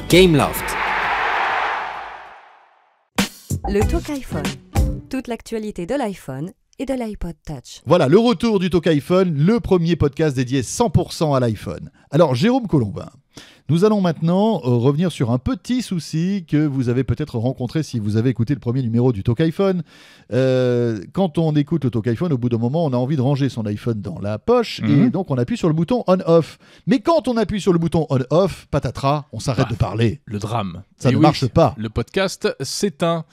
Gameloft. Le Talk iPhone. Toute l'actualité de l'iPhone et de l'iPod Touch. Voilà, le retour du Talk iPhone, le premier podcast dédié 100% à l'iPhone. Alors, Jérôme Colombin, nous allons maintenant revenir sur un petit souci que vous avez peut-être rencontré si vous avez écouté le premier numéro du Talk iPhone. Quand on écoute le Talk iPhone, au bout d'un moment, on a envie de ranger son iPhone dans la poche et donc on appuie sur le bouton on-off. Mais quand on appuie sur le bouton on-off, patatras, on s'arrête de parler. Le drame. Ça ne marche pas. Le podcast s'éteint.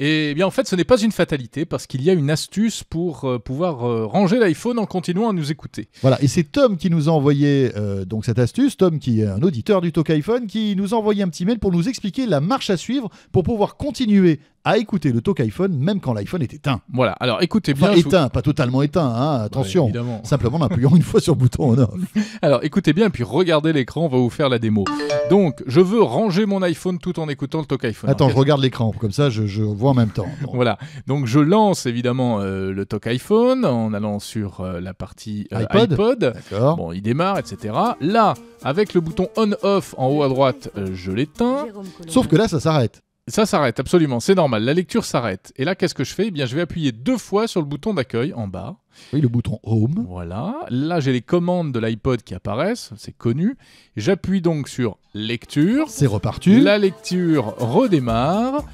Et bien en fait, ce n'est pas une fatalité parce qu'il y a une astuce pour pouvoir ranger l'iPhone en continuant à nous écouter. Voilà, et c'est Tom qui nous a envoyé donc cette astuce. Tom, qui est un auditeur du Talk iPhone, qui nous a envoyé un petit mail pour nous expliquer la marche à suivre pour pouvoir continuer à écouter le Talk iPhone même quand l'iPhone est éteint. Voilà, alors écoutez bien. Enfin, éteint, pas totalement éteint, hein, attention. Ouais, simplement en appuyant une fois sur le bouton on-off. Alors écoutez bien, puis regardez l'écran, on va vous faire la démo. Donc, je veux ranger mon iPhone tout en écoutant le Talk iPhone. Attends, je regarde l'écran, comme ça je vois en même temps. Bon. Voilà, donc je lance évidemment le Talk iPhone en allant sur la partie iPod. D'accord. Bon, il démarre, etc. Là, avec le bouton on-off en haut à droite, je l'éteins. Sauf que là, ça s'arrête. Ça s'arrête, absolument, c'est normal, la lecture s'arrête. Et là, qu'est-ce que je fais ? Eh bien, je vais appuyer 2 fois sur le bouton d'accueil en bas. Oui, le bouton Home. Voilà, là j'ai les commandes de l'iPod qui apparaissent, c'est connu. J'appuie donc sur lecture. C'est reparti. La lecture redémarre.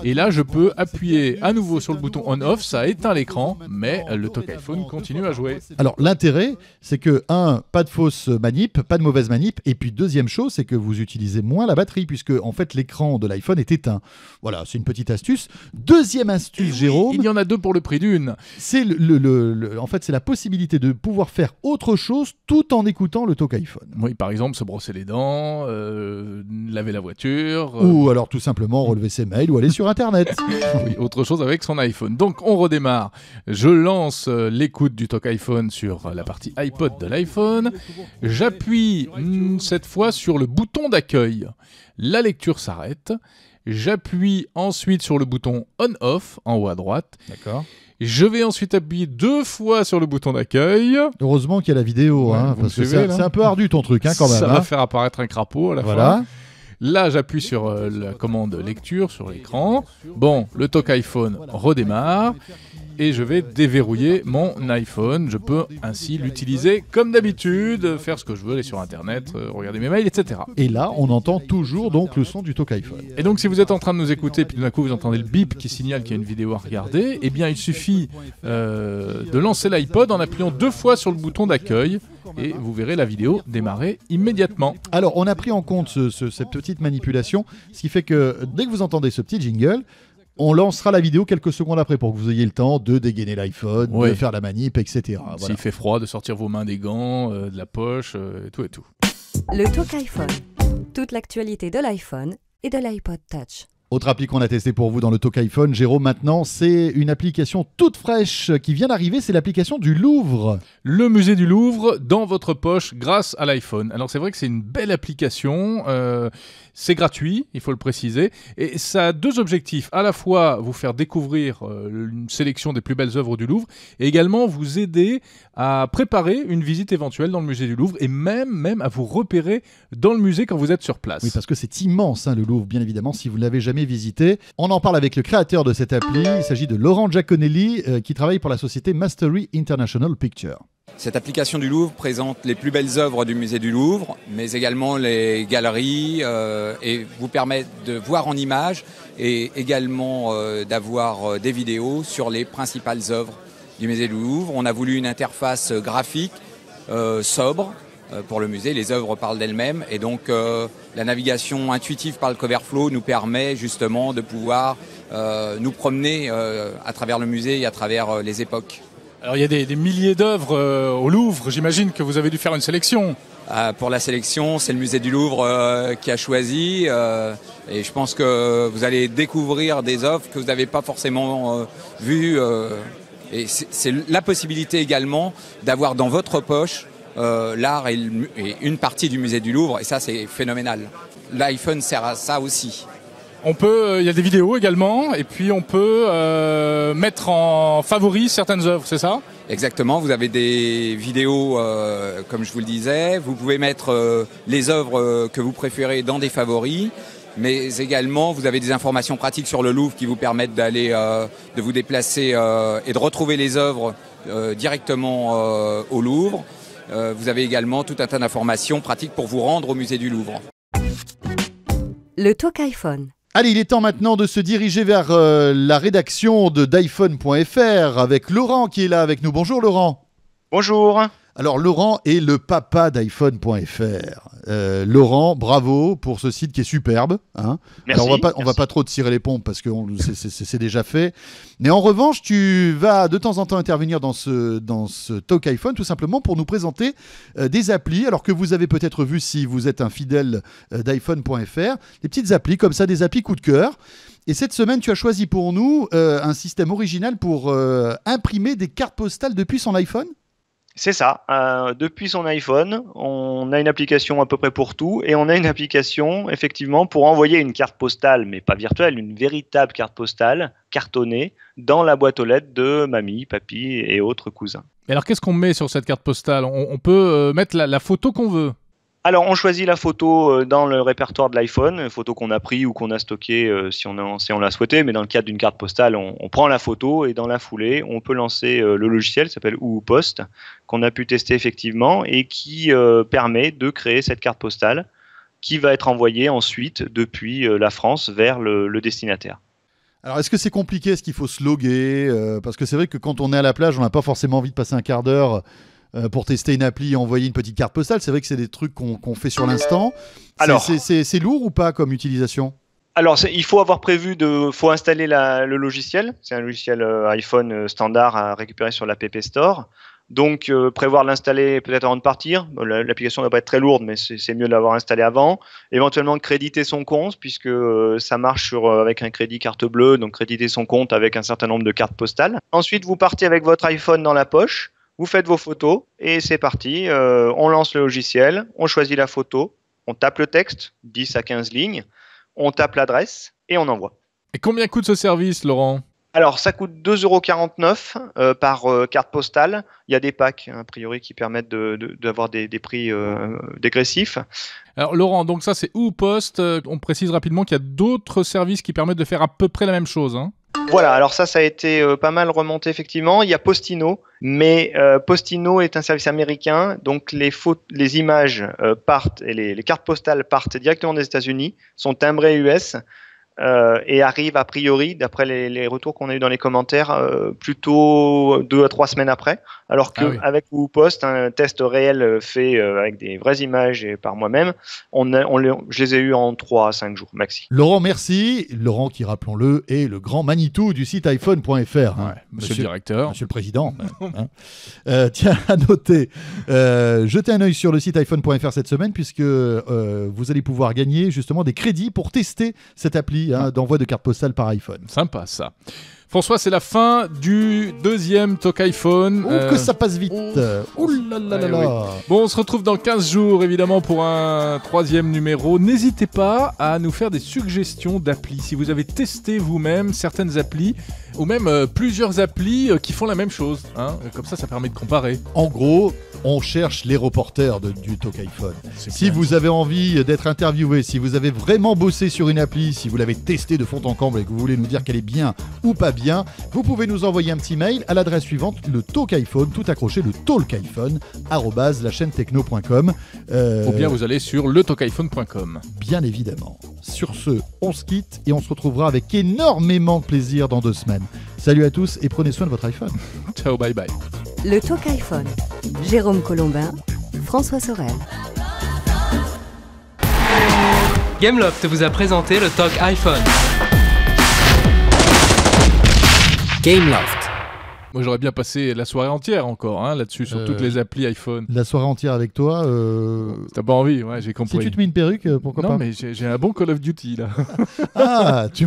Et là, je peux appuyer à nouveau sur le bouton on-off, ça éteint l'écran, mais le Talk iPhone continue à jouer. Alors, l'intérêt, c'est que, pas de fausse manip, pas de mauvaise manip. Et puis, deuxième chose, c'est que vous utilisez moins la batterie, puisque, en fait, l'écran de l'iPhone est éteint. Voilà, c'est une petite astuce. Deuxième astuce, Jérôme. Il y en a 2 pour le prix d'une. C'est en fait, c'est la possibilité de pouvoir faire autre chose tout en écoutant le Talk iPhone. Oui, par exemple, se brosser les dents, laver la voiture. Ou alors tout simplement relever ses mails ou aller sur Internet. Oui, autre chose avec son iPhone. Donc, on redémarre. Je lance l'écoute du Talk iPhone sur la partie iPod de l'iPhone. J'appuie cette fois sur le bouton d'accueil. La lecture s'arrête. J'appuie ensuite sur le bouton on-off en haut à droite. D'accord. Je vais ensuite appuyer 2 fois sur le bouton d'accueil. Heureusement qu'il y a la vidéo, Ouais, parce que c'est un peu ardu ton truc, quand même. Ça va faire apparaître un crapaud à la voilà. fin. Là, j'appuie sur la commande lecture sur l'écran. Bon, le Talk iPhone redémarre. Et je vais déverrouiller mon iPhone. Je peux ainsi l'utiliser comme d'habitude, faire ce que je veux, aller sur Internet, regarder mes mails, etc. Et là, on entend toujours donc le son du Talk iPhone. Et donc, si vous êtes en train de nous écouter, puis tout d'un coup vous entendez le bip qui signale qu'il y a une vidéo à regarder, eh bien, il suffit de lancer l'iPod en appuyant 2 fois sur le bouton d'accueil. Et vous verrez la vidéo démarrer immédiatement. Alors, on a pris en compte cette petite manipulation, ce qui fait que dès que vous entendez ce petit jingle, on lancera la vidéo quelques secondes après pour que vous ayez le temps de dégainer l'iPhone, de faire la manip, etc. Voilà. S'il fait froid, de sortir vos mains des gants, de la poche, et tout et tout. Le Talk iPhone. Toute l'actualité de l'iPhone et de l'iPod Touch. Autre appli qu'on a testé pour vous dans le Talk iPhone, Jérôme, maintenant, c'est une application toute fraîche qui vient d'arriver, c'est l'application du Louvre. Le musée du Louvre dans votre poche grâce à l'iPhone. Alors c'est vrai que c'est une belle application, c'est gratuit, il faut le préciser, et ça a 2 objectifs. À la fois vous faire découvrir une sélection des plus belles œuvres du Louvre, et également vous aider à préparer une visite éventuelle dans le musée du Louvre, et même à vous repérer dans le musée quand vous êtes sur place. Oui, parce que c'est immense, le Louvre, bien évidemment, si vous ne l'avez jamais visité. On en parle avec le créateur de cette appli, il s'agit de Laurent Giaconelli, qui travaille pour la société Mastery International Pictures. Cette application du Louvre présente les plus belles œuvres du musée du Louvre, mais également les galeries, et vous permet de voir en images et également d'avoir des vidéos sur les principales œuvres du musée du Louvre. On a voulu une interface graphique sobre pour le musée. Les œuvres parlent d'elles-mêmes et donc la navigation intuitive par le Coverflow nous permet justement de pouvoir nous promener à travers le musée et à travers les époques. Alors il y a des milliers d'œuvres au Louvre, j'imagine que vous avez dû faire une sélection. Pour la sélection, c'est le musée du Louvre qui a choisi et je pense que vous allez découvrir des œuvres que vous n'avez pas forcément vues. Et c'est la possibilité également d'avoir dans votre poche l'art et une partie du musée du Louvre, et ça c'est phénoménal. L'iPhone sert à ça aussi. On peut, il y a des vidéos également, et puis on peut mettre en favori certaines œuvres, c'est ça ? Exactement, vous avez des vidéos, comme je vous le disais. Vous pouvez mettre les œuvres que vous préférez dans des favoris. Mais également, vous avez des informations pratiques sur le Louvre qui vous permettent de vous déplacer et de retrouver les œuvres directement au Louvre. Vous avez également tout un tas d'informations pratiques pour vous rendre au musée du Louvre. Le Talk iPhone. Allez, il est temps maintenant de se diriger vers la rédaction de d'iPhone.fr avec Laurent qui est là avec nous. Bonjour Laurent. Bonjour. Alors Laurent est le papa d'iPhone.fr. Laurent, bravo pour ce site qui est superbe. Hein. Merci. Alors on va pas trop te tirer les pompes parce que c'est déjà fait. Mais en revanche, tu vas de temps en temps intervenir dans ce Talk iPhone tout simplement pour nous présenter des applis. Alors que vous avez peut-être vu si vous êtes un fidèle d'iPhone.fr, des petites applis comme ça, des applis coup de cœur. Et cette semaine, tu as choisi pour nous un système original pour imprimer des cartes postales depuis son iPhone. C'est ça. Depuis son iPhone, on a une application à peu près pour tout et on a une application effectivement pour envoyer une carte postale, mais pas virtuelle, une véritable carte postale cartonnée dans la boîte aux lettres de mamie, papy et autres cousins. Et alors qu'est-ce qu'on met sur cette carte postale ? On peut mettre la photo qu'on veut. Alors, on choisit la photo dans le répertoire de l'iPhone, photo qu'on a pris ou qu'on a stockée si on l'a souhaité, mais dans le cadre d'une carte postale, on prend la photo et dans la foulée, on peut lancer le logiciel qui s'appelle OOPost, qu'on a pu tester effectivement et qui permet de créer cette carte postale qui va être envoyée ensuite depuis la France vers le destinataire. Alors, est-ce que c'est compliqué ? Est-ce qu'il faut se loguer ? Parce que c'est vrai que quand on est à la plage, on n'a pas forcément envie de passer un quart d'heure pour tester une appli et envoyer une petite carte postale. C'est vrai que c'est des trucs qu'on fait sur l'instant. Alors, c'est lourd ou pas comme utilisation ? Alors, il faut avoir faut installer le logiciel. C'est un logiciel iPhone standard à récupérer sur l'App Store. Donc, prévoir de l'installer peut-être avant de partir. L'application ne doit pas être très lourde, mais c'est mieux de l'avoir installé avant. Éventuellement, créditer son compte, puisque ça marche avec un crédit carte bleue. Donc, créditer son compte avec un certain nombre de cartes postales. Ensuite, vous partez avec votre iPhone dans la poche. Vous faites vos photos et c'est parti. On lance le logiciel, on choisit la photo, on tape le texte, 10 à 15 lignes, on tape l'adresse et on envoie. Et combien coûte ce service, Laurent ? Alors, ça coûte 2,49 € par carte postale. Il y a des packs, a priori, qui permettent d'avoir des prix dégressifs. Alors, Laurent, donc ça, c'est OOPost. On précise rapidement qu'il y a d'autres services qui permettent de faire à peu près la même chose, hein. Voilà, alors ça a été pas mal remonté effectivement. Il y a Postino, mais Postino est un service américain, donc les images partent et les cartes postales partent directement des États-Unis, sont timbrées US et arrivent a priori, d'après les retours qu'on a eu dans les commentaires, plutôt 2 à 3 semaines après. Alors qu'avec OOPost, un test réel fait avec des vraies images et par moi-même, je les ai eus en 3 à 5 jours maxi. Laurent, merci. Laurent, qui, rappelons-le, est le grand Manitou du site iPhone.fr. Ouais, monsieur le directeur. Monsieur le président. Tiens, à noter, jetez un œil sur le site iPhone.fr cette semaine, puisque vous allez pouvoir gagner justement des crédits pour tester cette appli d'envoi de cartes postales par iPhone. Sympa, ça. François, c'est la fin du deuxième Talk iPhone. Que ça passe vite. Ouh là là là là. Oui. Bon, on se retrouve dans 15 jours, évidemment, pour un 3e numéro. N'hésitez pas à nous faire des suggestions d'applis. Si vous avez testé vous-même certaines applis, ou même plusieurs applis qui font la même chose. Hein. Comme ça permet de comparer. En gros, on cherche les reporters du Talk iPhone. Si vous avez envie d'être interviewé, si vous avez vraiment bossé sur une appli, si vous l'avez testée de fond en comble et que vous voulez nous dire qu'elle est bien ou pas bien, vous pouvez nous envoyer un petit mail à l'adresse suivante, le Talk iPhone, tout accroché, le talkiphone @lachaînetechno.com. Ou bien vous allez sur letalkiphone.com. Bien évidemment. Sur ce, on se quitte et on se retrouvera avec énormément de plaisir dans 2 semaines. Salut à tous et prenez soin de votre iPhone. Ciao, bye bye. Le Talk iPhone. Jérôme Colombin, François Sorel. Gameloft vous a présenté le Talk iPhone. Gameloft. Moi, j'aurais bien passé la soirée entière encore là-dessus, sur toutes les applis iPhone. La soirée entière avec toi. T'as pas envie, ouais, j'ai compris. Si tu te mets une perruque, pourquoi pas ? Non, mais j'ai un bon Call of Duty, là. Ah, tu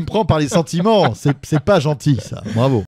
me prends par les sentiments. C'est pas gentil, ça. Bravo.